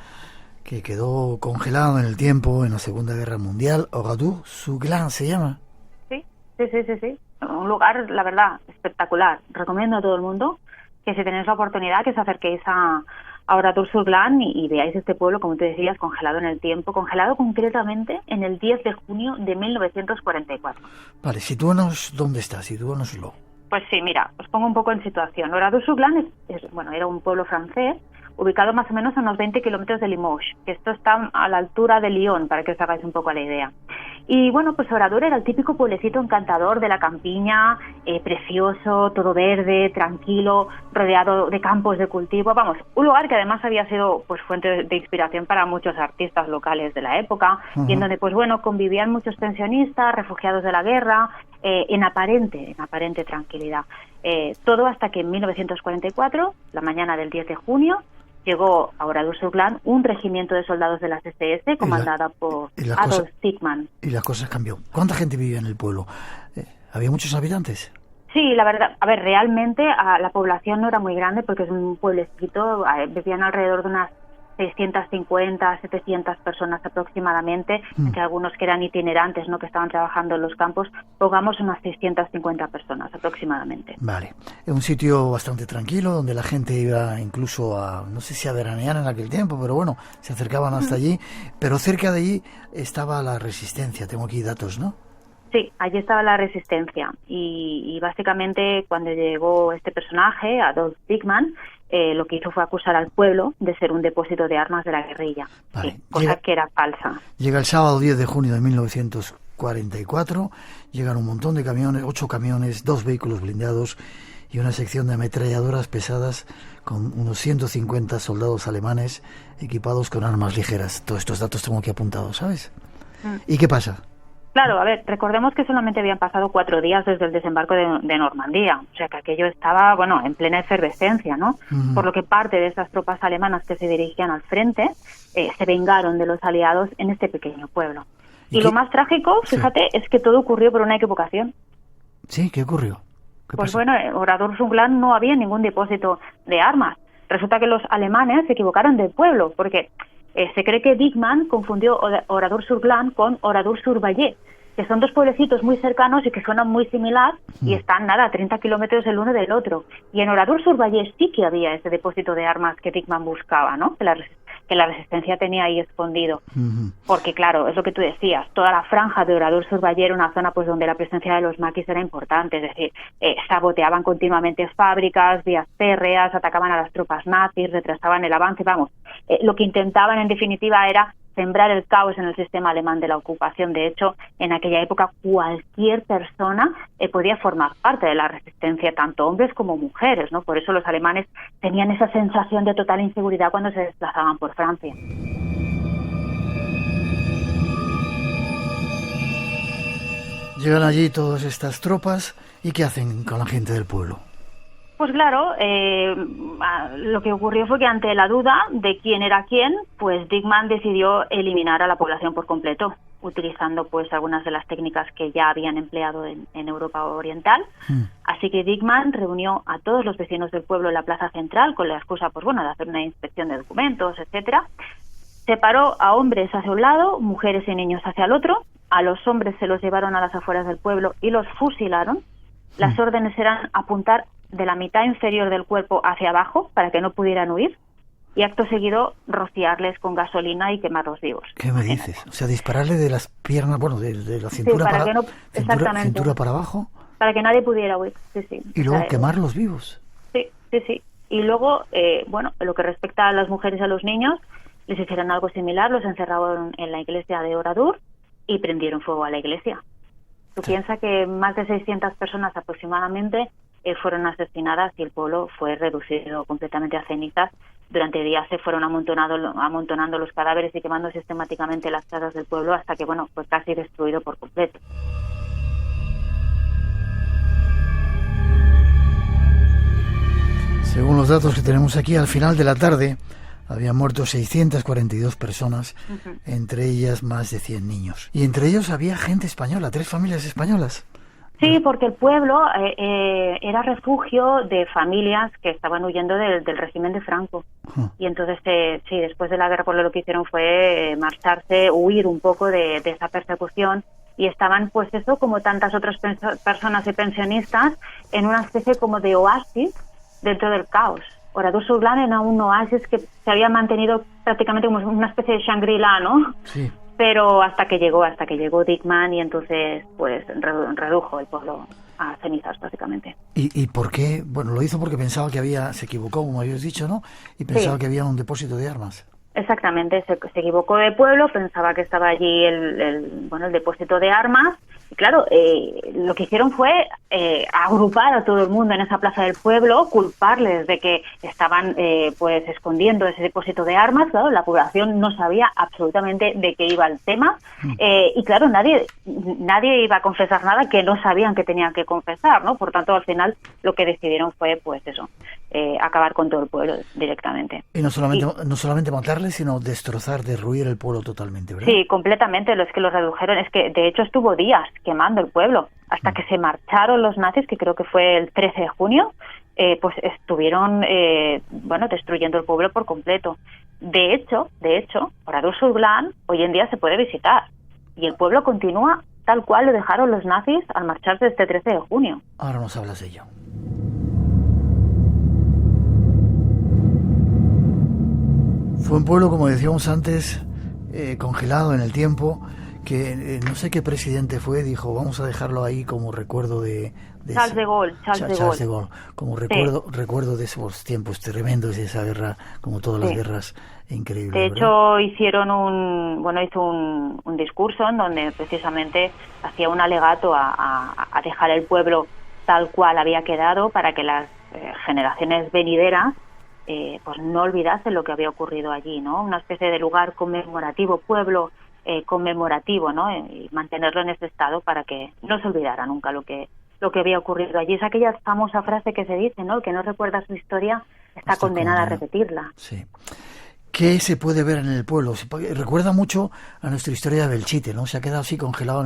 que quedó congelado en el tiempo en la Segunda Guerra Mundial, Oradour-sur-Glane se llama. Sí. Un lugar, la verdad, espectacular. Recomiendo a todo el mundo que si tenéis la oportunidad que se acerquéis a Oradour-sur-Glane y veáis este pueblo, como te decías, congelado en el tiempo, congelado concretamente en el 10 de junio de 1944. Vale, sitúanos dónde está, sitúanoslo. Pues sí, mira, os pongo un poco en situación. Oradour-sur-Glane era un pueblo francés ubicado más o menos a unos 20 kilómetros de Limoges, que esto está a la altura de Lyon, para que os hagáis un poco la idea. Y bueno, pues Oradour era el típico pueblecito encantador de la campiña, precioso, todo verde, tranquilo, rodeado de campos de cultivo. Vamos, un lugar que además había sido pues fuente de inspiración para muchos artistas locales de la época, y en donde pues bueno, convivían muchos pensionistas, refugiados de la guerra, en aparente tranquilidad. Todo hasta que en 1944, la mañana del 10 de junio, llegó a Oradour-sur-Glane un regimiento de soldados de las SS comandada por Adolf Dickmann. Y la cosa cambió. ¿Cuánta gente vivía en el pueblo? ¿Había muchos habitantes? Sí, la verdad, a ver, realmente la población no era muy grande porque es un pueblecito, vivían alrededor de unas 650, 700 personas aproximadamente, entre algunos que eran itinerantes, ¿no?, que estaban trabajando en los campos, pongamos unas 650 personas aproximadamente. Vale, es un sitio bastante tranquilo, donde la gente iba incluso no sé si a veranear en aquel tiempo, pero bueno, se acercaban hasta allí, pero cerca de allí estaba la Resistencia, tengo aquí datos, ¿no? Sí, allí estaba la Resistencia y básicamente cuando llegó este personaje, Adolf Dickmann, lo que hizo fue acusar al pueblo de ser un depósito de armas de la guerrilla, vale. Sí, cosa que era falsa. Llega el sábado 10 de junio de 1944, llegan un montón de camiones, 8 camiones, 2 vehículos blindados y una sección de ametralladoras pesadas con unos 150 soldados alemanes equipados con armas ligeras. Todos estos datos tengo aquí apuntados, ¿sabes? ¿Y qué pasa? Claro, a ver, recordemos que solamente habían pasado 4 días desde el desembarco de Normandía, o sea que aquello estaba, bueno, en plena efervescencia, ¿no? Por lo que parte de esas tropas alemanas que se dirigían al frente se vengaron de los aliados en este pequeño pueblo. Y lo más trágico, fíjate, es que todo ocurrió por una equivocación. Sí, ¿qué ocurrió? Pues bueno, en Oradour-sur-Glane no había ningún depósito de armas. Resulta que los alemanes se equivocaron del pueblo, porque se cree que Dickmann confundió Oradour-sur-Glane con Oradour-sur-Vallée, que son 2 pueblecitos muy cercanos y que suenan muy similar y están, a 30 kilómetros el uno del otro. Y en Oradour-sur-Vallée sí que había ese depósito de armas que Dickmann buscaba, ¿no? Que la Resistencia tenía ahí escondido. Porque, claro, es lo que tú decías, toda la franja de Oradour-sur-Vallée era una zona pues donde la presencia de los maquis era importante, es decir, saboteaban continuamente fábricas, vías férreas, atacaban a las tropas nazis, retrasaban el avance, vamos. Lo que intentaban, en definitiva, era sembrar el caos en el sistema alemán de la ocupación. De hecho, en aquella época cualquier persona podía formar parte de la resistencia, tanto hombres como mujeres, ¿no? Por eso los alemanes tenían esa sensación de total inseguridad cuando se desplazaban por Francia. Llegan allí todas estas tropas y ¿qué hacen con la gente del pueblo? Pues claro, lo que ocurrió fue que ante la duda de quién era quién, pues Dickmann decidió eliminar a la población por completo, utilizando pues algunas de las técnicas que ya habían empleado en Europa Oriental. Así que Dickmann reunió a todos los vecinos del pueblo en la plaza central con la excusa, pues bueno, de hacer una inspección de documentos, etcétera. Separó a hombres hacia un lado, mujeres y niños hacia el otro. A los hombres se los llevaron a las afueras del pueblo y los fusilaron. Las órdenes eran apuntar de la mitad inferior del cuerpo hacia abajo para que no pudieran huir, y acto seguido rociarles con gasolina y quemarlos vivos. ¿Qué me dices? O sea, dispararle de las piernas, bueno, de la cintura, cintura para abajo. Para que nadie pudiera huir, sí. Y luego quemarlos vivos. Sí. Y luego, lo que respecta a las mujeres y a los niños, les hicieron algo similar, los encerraron en la iglesia de Oradour y prendieron fuego a la iglesia. Tú piensas que más de 600 personas aproximadamente fueron asesinadas y el pueblo fue reducido completamente a cenizas. Durante días se fueron amontonando los cadáveres y quemando sistemáticamente las casas del pueblo hasta que, fue casi destruido por completo. Según los datos que tenemos aquí, al final de la tarde habían muerto 642 personas, entre ellas más de 100 niños. Y entre ellos había gente española, 3 familias españolas. Sí, porque el pueblo era refugio de familias que estaban huyendo del régimen de Franco. Y entonces, después de la guerra, lo que hicieron fue marcharse, huir un poco de esa persecución. Y estaban, pues eso, como tantas otras personas y pensionistas, en una especie como de oasis dentro del caos. Oradour-sur-Glane era un oasis que se había mantenido prácticamente como una especie de Shangri-La, ¿no? Sí. Pero hasta que llegó Dickmann y entonces pues redujo el pueblo a cenizas, básicamente. ¿Y por qué? Bueno, lo hizo porque pensaba que se equivocó, como habías dicho, ¿no? Y pensaba que había un depósito de armas. Exactamente, se equivocó de pueblo, pensaba que estaba allí el depósito de armas. Y claro, lo que hicieron fue agrupar a todo el mundo en esa plaza del pueblo, culparles de que estaban escondiendo ese depósito de armas. Claro, la población no sabía absolutamente de qué iba el tema y claro, nadie iba a confesar nada que no sabían que tenían que confesar, ¿no? Por tanto, al final lo que decidieron fue acabar con todo el pueblo directamente. Y no solamente matarles, sino destrozar, derruir el pueblo totalmente, ¿verdad? Sí, completamente. Los que los redujeron, es que de hecho estuvo días quemando el pueblo hasta que se marcharon los nazis, que creo que fue el 13 de junio, pues estuvieron destruyendo el pueblo por completo. De hecho, Oradour-sur-Glane hoy en día se puede visitar y el pueblo continúa tal cual lo dejaron los nazis al marcharse este 13 de junio. Ahora nos hablas de ello. Fue un pueblo, como decíamos antes, congelado en el tiempo, que no sé qué presidente fue, dijo, vamos a dejarlo ahí como recuerdo de Charles de Gaulle, como recuerdo de esos tiempos tremendos, de esa guerra, como todas las guerras, increíbles. De hecho, hizo un discurso en donde precisamente hacía un alegato a dejar el pueblo tal cual había quedado para que las generaciones venideras pues no olvidasen lo que había ocurrido allí, ¿no? Una especie de lugar conmemorativo, pueblo conmemorativo, ¿no? Y mantenerlo en ese estado para que no se olvidara nunca lo que había ocurrido allí. Es aquella famosa frase que se dice, ¿no? El que no recuerda su historia está condenada a repetirla. Sí. ¿Qué se puede ver en el pueblo? Recuerda mucho a nuestra historia de Belchite, ¿no? Se ha quedado así congelado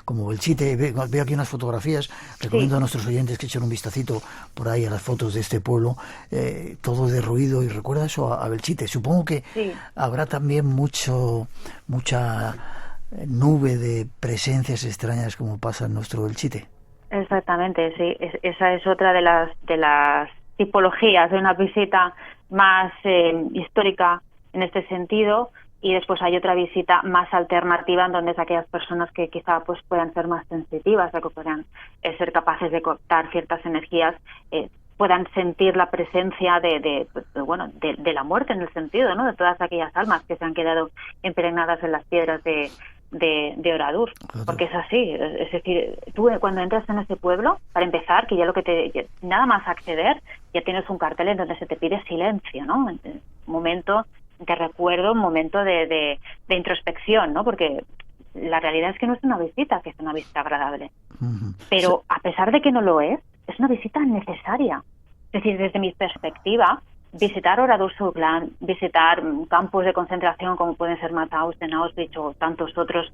como Belchite. Veo aquí unas fotografías. Recomiendo a nuestros oyentes que echen un vistacito por ahí a las fotos de este pueblo. Todo derruido, y recuerda eso a Belchite. Supongo que habrá también mucha nube de presencias extrañas como pasa en nuestro Belchite. Exactamente, sí. Esa es otra de las tipologías de una visita más histórica en este sentido, y después hay otra visita más alternativa en donde es aquellas personas que quizá pues puedan ser más sensitivas, que puedan ser capaces de captar ciertas energías, puedan sentir la presencia de la muerte, en el sentido, ¿no?, de todas aquellas almas que se han quedado impregnadas en las piedras de Oradour, porque es así. Es decir, tú cuando entras en ese pueblo, para empezar, que ya nada más acceder, ya tienes un cartel en donde se te pide silencio, ¿no? Un momento de recuerdo, un momento de introspección, ¿no? Porque la realidad es que no es una visita, que es una visita agradable. Pero a pesar de que no lo es una visita necesaria. Es decir, desde mi perspectiva, visitar Oradour-sur-Glane, visitar campos de concentración como pueden ser Mauthausen, Auschwitz o tantos otros,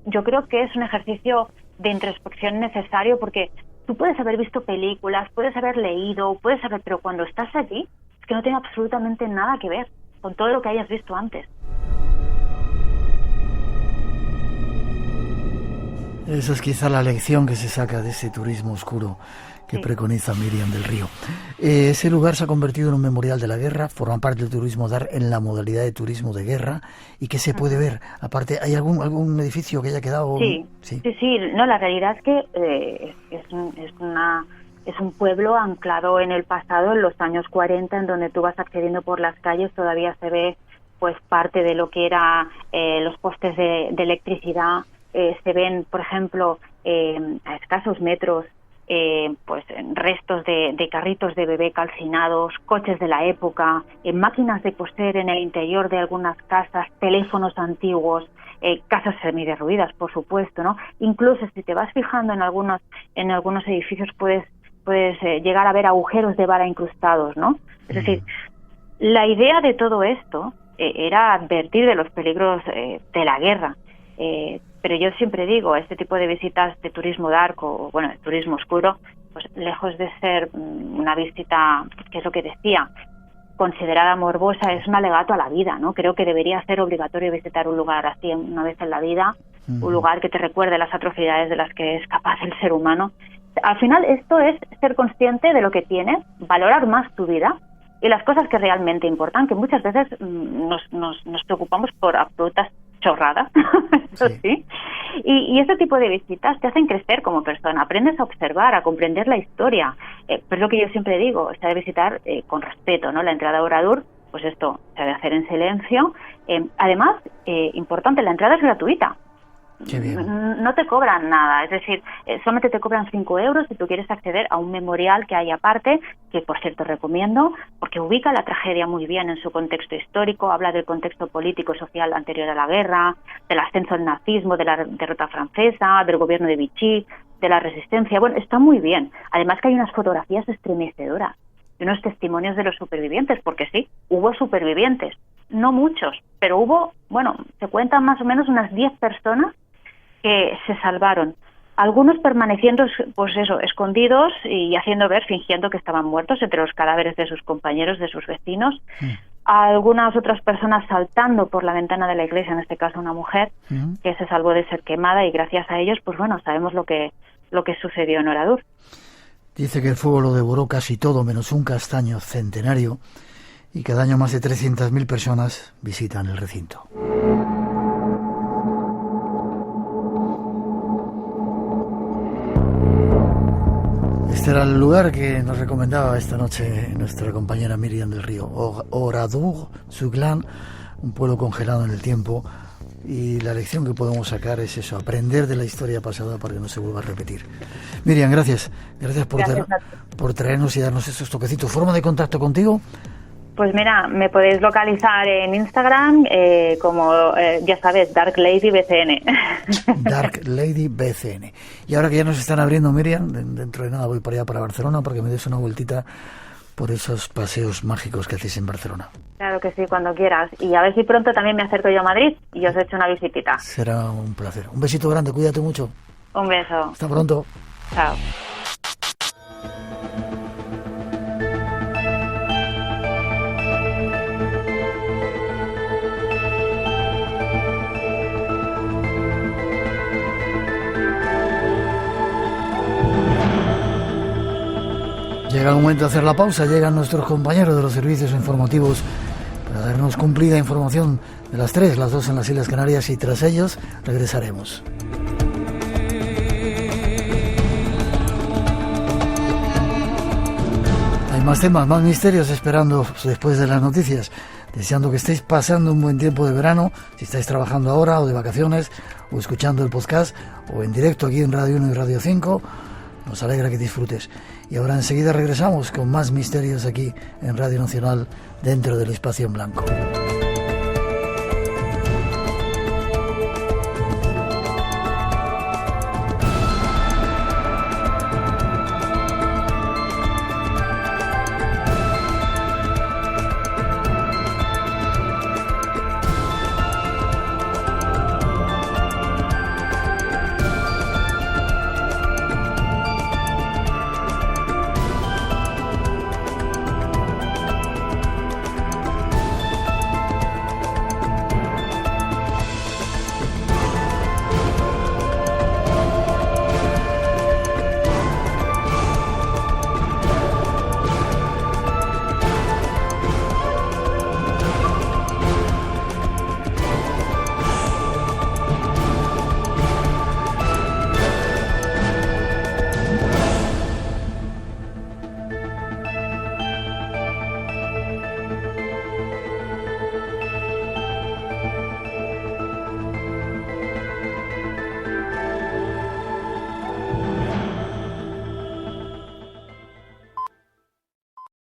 yo creo que es un ejercicio de introspección necesario, porque tú puedes haber visto películas, puedes haber leído, pero cuando estás allí es que no tiene absolutamente nada que ver con todo lo que hayas visto antes. Esa es quizá la lección que se saca de ese turismo oscuro que preconiza Miriam del Río. Ese lugar se ha convertido en un memorial de la guerra, forma parte del turismo DAR en la modalidad de turismo de guerra. ¿Y qué se puede ver? Aparte, ¿hay algún edificio que haya quedado? Sí. No, la realidad es que es un pueblo anclado en el pasado, en los años 40, en donde tú vas accediendo por las calles, todavía se ve pues parte de lo que era los postes de electricidad. Se ven, por ejemplo, a escasos metros, pues restos de carritos de bebé calcinados, coches de la época, máquinas de coser en el interior de algunas casas, teléfonos antiguos, casas semiderruidas, por supuesto, ¿no? Incluso si te vas fijando en algunos edificios puedes llegar a ver agujeros de bala incrustados, ¿no? Es decir, la idea de todo esto era advertir de los peligros de la guerra. Pero yo siempre digo, este tipo de visitas de turismo dark o, de turismo oscuro, pues lejos de ser una visita, que es lo que decía, considerada morbosa, es un alegato a la vida, ¿no? Creo que debería ser obligatorio visitar un lugar así una vez en la vida, un lugar que te recuerde las atrocidades de las que es capaz el ser humano. Al final esto es ser consciente de lo que tienes, valorar más tu vida y las cosas que realmente importan, que muchas veces nos preocupamos por absolutas chorradas, eso sí. Y este tipo de visitas te hacen crecer como persona, aprendes a observar, a comprender la historia. Pero es lo que yo siempre digo, se debe visitar con respeto, ¿no? La entrada a Oradour, pues esto se debe hacer en silencio. Además, importante, la entrada es gratuita. Qué bien. No te cobran nada, es decir, solamente te cobran 5 euros si tú quieres acceder a un memorial que hay aparte, que por cierto recomiendo, porque ubica la tragedia muy bien en su contexto histórico, habla del contexto político y social anterior a la guerra, del ascenso del nazismo, de la derrota francesa, del gobierno de Vichy, de la resistencia. Bueno, está muy bien. Además que hay unas fotografías estremecedoras y unos testimonios de los supervivientes, porque sí, hubo supervivientes, no muchos, pero hubo, se cuentan más o menos unas 10 personas que se salvaron, algunos permaneciendo escondidos y haciendo ver, fingiendo que estaban muertos entre los cadáveres de sus compañeros, de sus vecinos, algunas otras personas saltando por la ventana de la iglesia, en este caso una mujer que se salvó de ser quemada, y gracias a ellos sabemos lo que sucedió en Oradour. Dice que el fuego lo devoró casi todo menos un castaño centenario, y cada año más de 300.000 personas visitan el recinto. Este era el lugar que nos recomendaba esta noche nuestra compañera Miriam del Río, Oradour-sur-Glane, un pueblo congelado en el tiempo, y la lección que podemos sacar es eso, aprender de la historia pasada para que no se vuelva a repetir. Miriam, gracias por traernos y darnos estos toquecitos. ¿Forma de contacto contigo? Pues mira, me podéis localizar en Instagram como, ya sabes, Dark Lady BCN. Dark Lady BCN. Y ahora que ya nos están abriendo, Miriam, dentro de nada voy para allá, para Barcelona, para que me des una vueltita por esos paseos mágicos que hacéis en Barcelona. Claro que sí, cuando quieras. Y a ver si pronto también me acerco yo a Madrid y os echo una visitita. Será un placer. Un besito grande, cuídate mucho. Un beso. Hasta pronto. Chao. Llega el momento de hacer la pausa, llegan nuestros compañeros de los servicios informativos para darnos cumplida información de las 3, las 2 en las Islas Canarias, y tras ellos regresaremos. Hay más temas, más misterios esperando después de las noticias, deseando que estéis pasando un buen tiempo de verano, si estáis trabajando ahora o de vacaciones, o escuchando el podcast, o en directo aquí en Radio 1 y Radio 5, nos alegra que disfrutes. Y ahora enseguida regresamos con más misterios aquí en Radio Nacional, dentro del Espacio en Blanco.